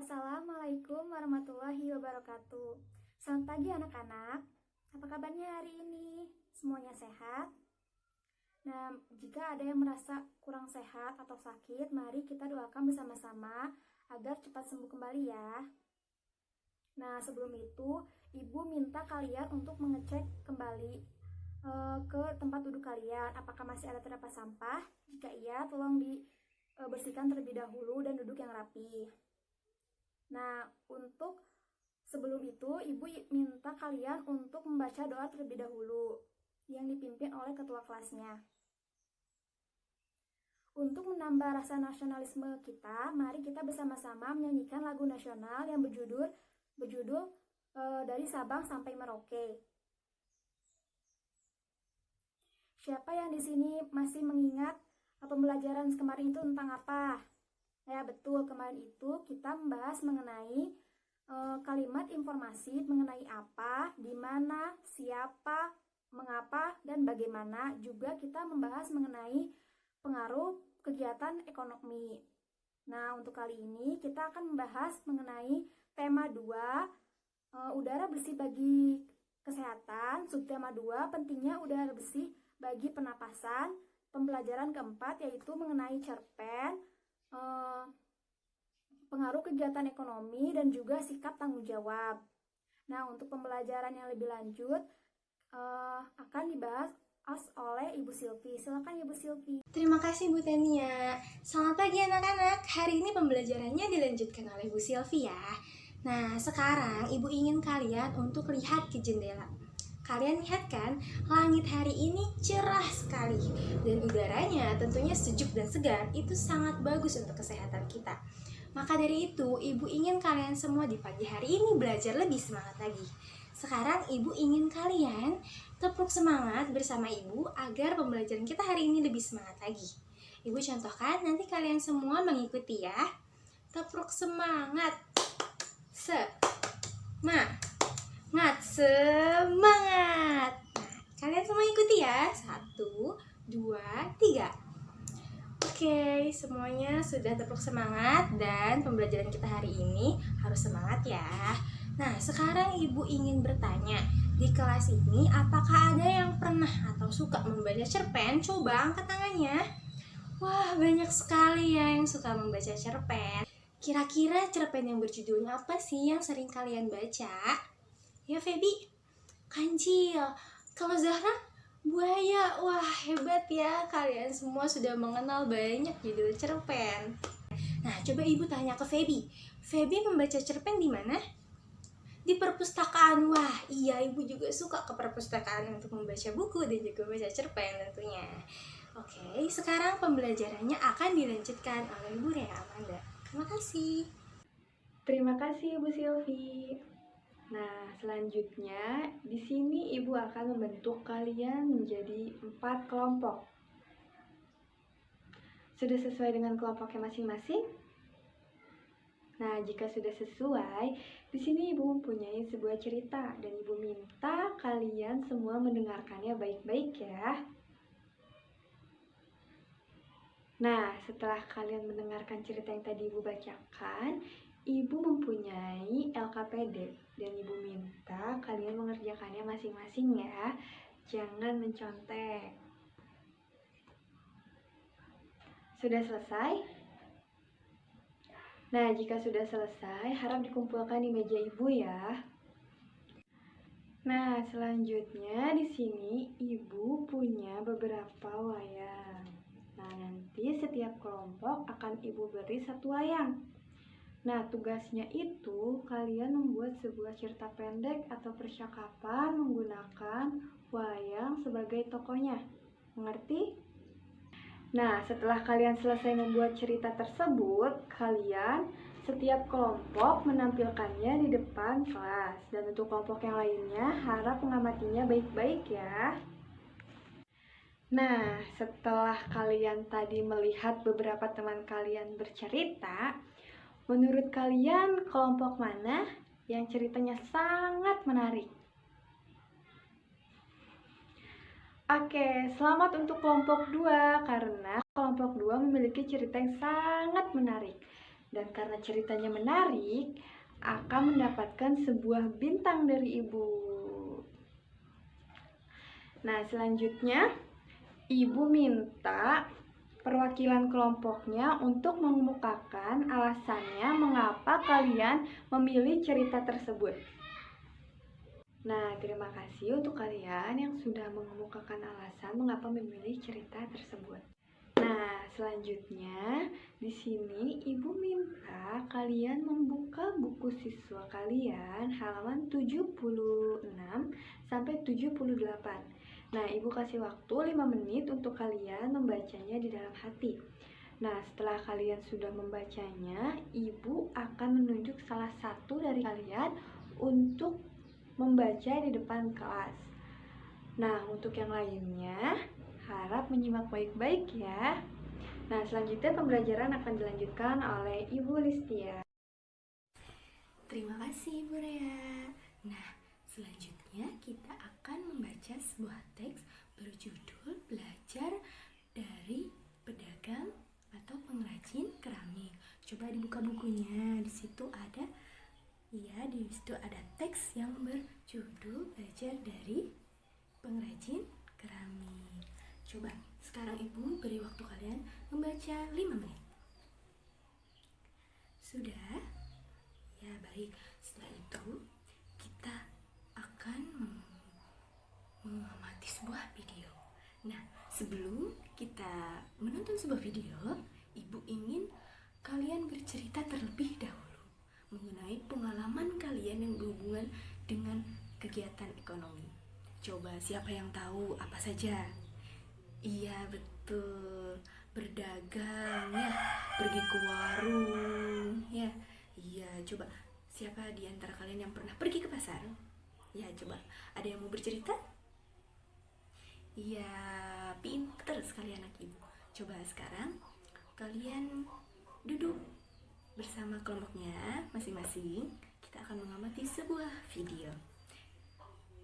Assalamualaikum warahmatullahi wabarakatuh. Selamat pagi anak-anak. Apa kabarnya hari ini? Semuanya sehat? Nah, jika ada yang merasa kurang sehat atau sakit, mari kita doakan bersama-sama agar cepat sembuh kembali ya. Nah, sebelum itu, Ibu minta kalian untuk mengecek kembali ke tempat duduk kalian. Apakah masih ada terdapat sampah? Jika iya, tolong dibersihkan terlebih dahulu dan duduk yang rapi. Nah, untuk sebelum itu, Ibu minta kalian untuk membaca doa terlebih dahulu yang dipimpin oleh ketua kelasnya. Untuk menambah rasa nasionalisme kita, mari kita bersama-sama menyanyikan lagu nasional yang berjudul Dari Sabang Sampai Merauke. Siapa yang di sini masih mengingat pembelajaran kemarin itu tentang apa? Ya betul, kemarin itu kita membahas mengenai kalimat informasi mengenai apa, di mana, siapa, mengapa, dan bagaimana. Juga kita membahas mengenai pengaruh kegiatan ekonomi. Nah, untuk kali ini kita akan membahas mengenai tema 2, udara bersih bagi kesehatan. Subtema 2, pentingnya udara bersih bagi pernapasan. Pembelajaran keempat yaitu mengenai cerpen, pengaruh kegiatan ekonomi, dan juga sikap tanggung jawab. Nah, untuk pembelajaran yang lebih lanjut akan dibahas oleh Ibu Silvi. Silakan Ibu Silvi. Terima kasih Bu Tania. Selamat pagi anak-anak. Hari ini pembelajarannya dilanjutkan oleh Bu Silvi ya. Nah, sekarang Ibu ingin kalian untuk lihat ke jendela. Kalian lihat kan, langit hari ini cerah sekali dan udaranya tentunya sejuk dan segar. Itu sangat bagus untuk kesehatan kita. Maka dari itu, Ibu ingin kalian semua di pagi hari ini belajar lebih semangat lagi. Sekarang Ibu ingin kalian tepuk semangat bersama Ibu agar pembelajaran kita hari ini lebih semangat lagi. Ibu contohkan, nanti kalian semua mengikuti ya. Tepuk semangat. Semangat. Semangat. Nah, kalian semua ikuti ya. 1, 2, 3. Oke, semuanya sudah tepuk semangat dan pembelajaran kita hari ini harus semangat ya. Nah, sekarang Ibu ingin bertanya, di kelas ini apakah ada yang pernah atau suka membaca cerpen? Coba angkat tangannya. Wah, banyak sekali ya yang suka membaca cerpen. Kira-kira cerpen yang berjudulnya apa sih yang sering kalian baca? Ya Feby, Kancil. Kalau Zahra, Buaya. Wah, hebat ya, kalian semua sudah mengenal banyak judul cerpen. Nah, coba Ibu tanya ke Feby. Feby membaca cerpen di mana? Di perpustakaan. Wah, iya, Ibu juga suka ke perpustakaan untuk membaca buku dan juga membaca cerpen tentunya. Oke, sekarang pembelajarannya akan dilanjutkan oleh Ibu Rea Amanda. Terima kasih. Terima kasih Ibu Silvi. Nah, selanjutnya di sini Ibu akan membentuk kalian menjadi 4 kelompok. Sudah sesuai dengan kelompoknya masing-masing? Nah, jika sudah sesuai, di sini Ibu mempunyai sebuah cerita dan Ibu minta kalian semua mendengarkannya baik-baik ya. Nah, setelah kalian mendengarkan cerita yang tadi Ibu bacakan, Ibu mempunyai LKPD dan Ibu minta kalian mengerjakannya masing-masing ya. Jangan mencontek. Sudah selesai? Nah, jika sudah selesai, harap dikumpulkan di meja Ibu ya. Nah, selanjutnya di sini Ibu punya beberapa wayang. Nah, nanti setiap kelompok akan Ibu beri satu wayang. Nah, tugasnya itu kalian membuat sebuah cerita pendek atau percakapan menggunakan wayang sebagai tokohnya. Mengerti? Nah, setelah kalian selesai membuat cerita tersebut, kalian setiap kelompok menampilkannya di depan kelas. Dan untuk kelompok yang lainnya, harap mengamatinya baik-baik ya. Nah, setelah kalian tadi melihat beberapa teman kalian bercerita, menurut kalian kelompok mana yang ceritanya sangat menarik? Oke, selamat untuk kelompok 2 karena kelompok 2 memiliki cerita yang sangat menarik. Dan karena ceritanya menarik, akan mendapatkan sebuah bintang dari Ibu. Nah, selanjutnya Ibu minta perwakilan kelompoknya untuk mengemukakan alasannya mengapa kalian memilih cerita tersebut. Nah, terima kasih untuk kalian yang sudah mengemukakan alasan mengapa memilih cerita tersebut. Nah, selanjutnya di sini Ibu minta kalian membuka buku siswa kalian halaman 76 sampai 78. Nah, Ibu kasih waktu 5 menit untuk kalian membacanya di dalam hati. Nah, setelah kalian sudah membacanya, Ibu akan menunjuk salah satu dari kalian untuk membaca di depan kelas. Nah, untuk yang lainnya, harap menyimak baik-baik ya. Nah, selanjutnya pembelajaran akan dilanjutkan oleh Ibu Listia. Terima kasih Ibu Rea. Nah, selanjutnya kita akan membaca sebuah teks berjudul Belajar dari Pedagang atau Pengrajin Keramik. Coba dibuka bukunya, di situ ada teks yang berjudul Belajar dari Pengrajin Keramik. Coba sekarang Ibu beri waktu kalian membaca 5 menit. Sudah? Ya, baik. Setelah itu kita akan mengamati sebuah video. Nah, sebelum kita menonton sebuah video, Ibu ingin kalian bercerita terlebih dahulu mengenai pengalaman kalian yang berhubungan dengan kegiatan ekonomi. Coba siapa yang tahu apa saja? Iya, betul. Berdagang ya, pergi ke warung ya. Iya, coba siapa di antara kalian yang pernah pergi ke pasar? Ya, coba ada yang mau bercerita? Iya, pinter sekali anak Ibu. Coba sekarang kalian duduk bersama kelompoknya masing-masing. Kita akan mengamati sebuah video.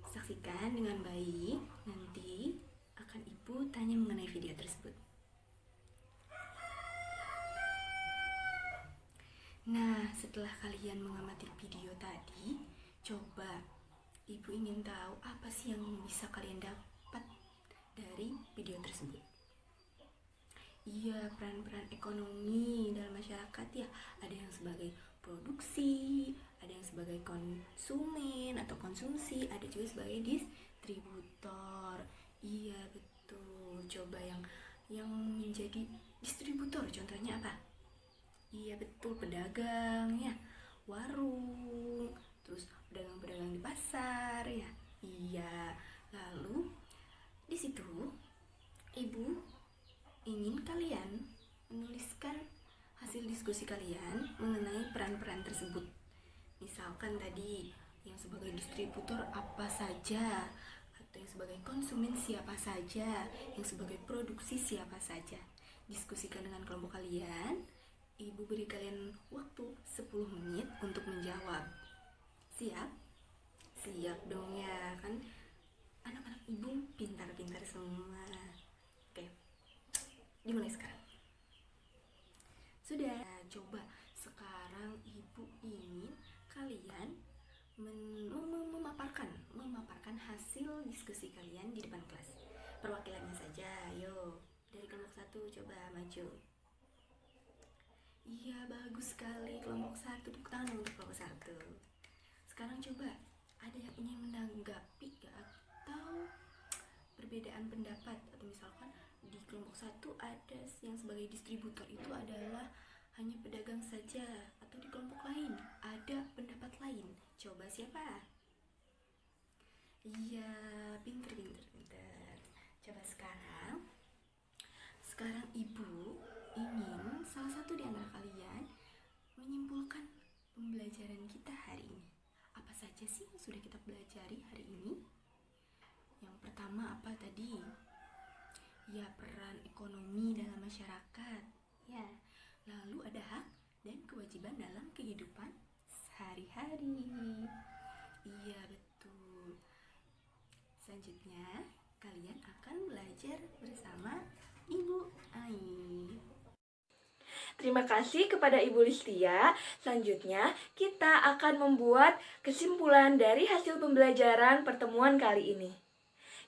Saksikan dengan baik. Nanti akan Ibu tanya mengenai video tersebut. Nah, setelah kalian mengamati video tadi, coba Ibu ingin tahu apa sih yang bisa kalian dapat dari video tersebut. Iya, peran-peran ekonomi dalam masyarakat ya. Ada yang sebagai produksi, ada yang sebagai konsumen atau konsumsi, ada juga sebagai distributor. Iya, betul. Coba yang menjadi distributor contohnya apa? Iya, betul, pedagang ya, warung, terus pedagang-pedagang di pasar ya. Iya. Lalu di situ Ibu ingin kalian menuliskan hasil diskusi kalian mengenai peran-peran tersebut. Misalkan tadi yang sebagai distributor apa saja, atau yang sebagai konsumen siapa saja, yang sebagai produksi siapa saja. Diskusikan dengan kelompok kalian. Ibu beri kalian waktu 10 menit untuk menjawab. Siap? Siap dong ya, kan anak-anak Ibu pintar-pintar semua. Oke, dimulai sekarang. Sudah, coba sekarang Ibu ingin kalian memaparkan hasil diskusi kalian di depan kelas. Perwakilannya saja, ayo. Dari kelompok 1 coba maju. Iya, bagus sekali kelompok 1. Tepuk tangan untuk kelompok 1. Sekarang coba, ada yang ingin menanggapi gak? Atau perbedaan pendapat? Atau misalkan Di kelompok 1 ada yang sebagai distributor itu adalah hanya pedagang saja, atau di kelompok lain ada pendapat lain. Coba siapa? Iya, pinter. Coba sekarang ibu ingin salah satu di antara kalian menyimpulkan pembelajaran kita hari ini. Apa saja sih yang sudah kita pelajari hari ini? Yang pertama apa tadi? Ya, peran ekonomi dalam masyarakat. Ya, lalu ada hak dan kewajiban dalam kehidupan sehari-hari. Iya, betul. Selanjutnya, kalian akan belajar bersama Ibu Ai. Terima kasih kepada Ibu Listia. Selanjutnya, kita akan membuat kesimpulan dari hasil pembelajaran pertemuan kali ini.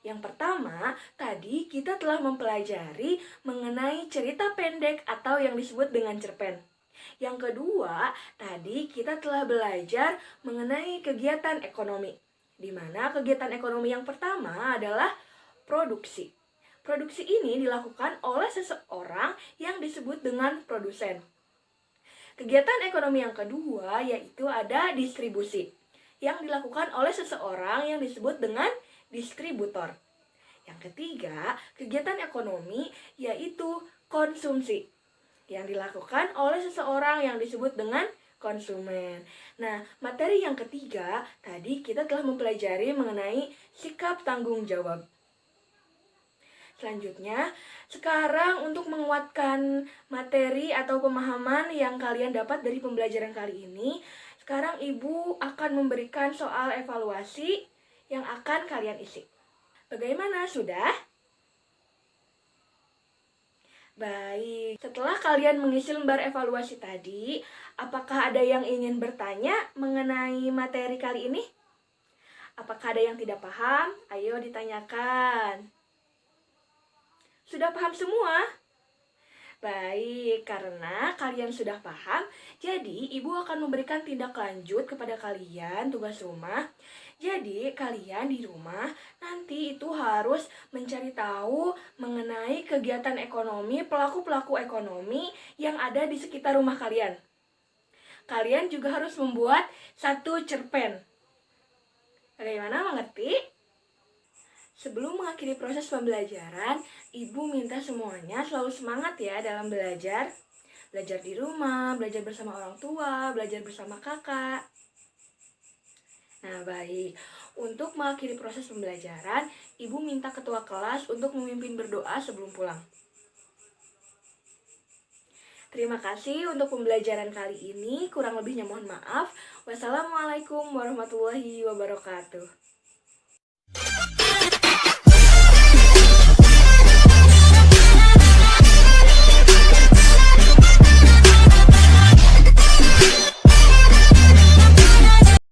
Yang pertama, tadi kita telah mempelajari mengenai cerita pendek atau yang disebut dengan cerpen. Yang kedua, tadi kita telah belajar mengenai kegiatan ekonomi, di mana kegiatan ekonomi yang pertama adalah produksi. Produksi ini dilakukan oleh seseorang yang disebut dengan produsen. Kegiatan ekonomi yang kedua yaitu ada distribusi, yang dilakukan oleh seseorang yang disebut dengan distributor. Yang ketiga, kegiatan ekonomi yaitu konsumsi, yang dilakukan oleh seseorang yang disebut dengan konsumen. Nah, materi yang ketiga, tadi kita telah mempelajari mengenai sikap tanggung jawab. Selanjutnya, sekarang untuk menguatkan materi atau pemahaman yang kalian dapat dari pembelajaran kali ini, sekarang Ibu akan memberikan soal evaluasi yang akan kalian isi. Bagaimana, sudah? Baik, setelah kalian mengisi lembar evaluasi tadi, apakah ada yang ingin bertanya mengenai materi kali ini? Apakah ada yang tidak paham? Ayo ditanyakan. Sudah paham semua? Baik, karena kalian sudah paham, jadi Ibu akan memberikan tindak lanjut kepada kalian tugas rumah. Jadi, kalian di rumah nanti itu harus mencari tahu mengenai kegiatan ekonomi, pelaku-pelaku ekonomi yang ada di sekitar rumah kalian. Kalian juga harus membuat satu cerpen. Bagaimana, mengerti? Sebelum mengakhiri proses pembelajaran, Ibu minta semuanya selalu semangat ya dalam belajar. Belajar di rumah, belajar bersama orang tua, belajar bersama kakak. Nah, baik. Untuk mengakhiri proses pembelajaran, Ibu minta ketua kelas untuk memimpin berdoa sebelum pulang. Terima kasih untuk pembelajaran kali ini. Kurang lebihnya mohon maaf. Wassalamualaikum warahmatullahi wabarakatuh.